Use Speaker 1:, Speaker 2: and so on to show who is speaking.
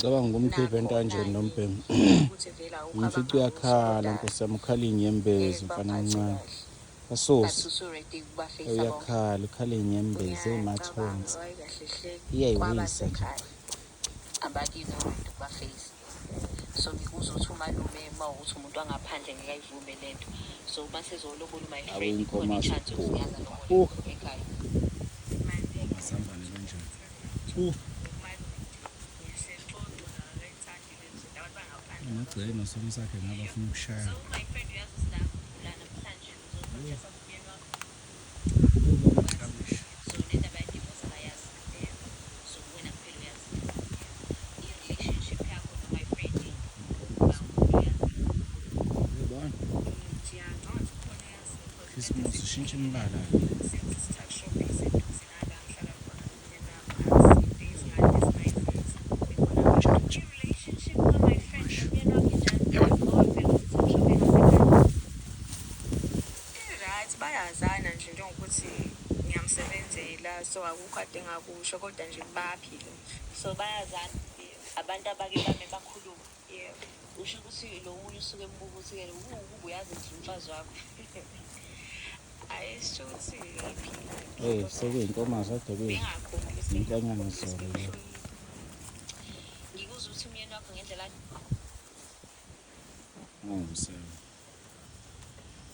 Speaker 1: Ngicabanga ukumkhipha entanjeni noMbhemu. Umfica uyakhala Nkosi yami, ukhala iy'nyembezi mfana omncane. Kasosi uyakhala, ukhala iy'nyembezi ey'mathonsi. Iyayiwisa nje.
Speaker 2: Abakini abantu ba-face. So ngikuze ukuthi umalume uma ukuthi umuntu wangaphandle ngeke ayivume le nto. So uma sezolobola my friend ikhona i-chance yokuthi ngiyaza lobola ekhaya.
Speaker 1: Masambane kanjani? Ngagcela nosimo sakhe ngabe afuna ukushaya. Christmas ushintsha imbala.
Speaker 2: Bayazana nje njengokuthi ngiyamsebenzela so akukho ade ngakusho kodwa nje baphile so bayazana abantu abake bame bakhuluma usho ukuthi lo munye usuke embuka ukuthi ke uyazi nje umfazi wakho ayisho ukuthi iphila
Speaker 1: sekuyintomazi ade inhlanyana zolo
Speaker 2: ngikuze ukuthi umyeni wakho ngendlela
Speaker 1: ngumsebe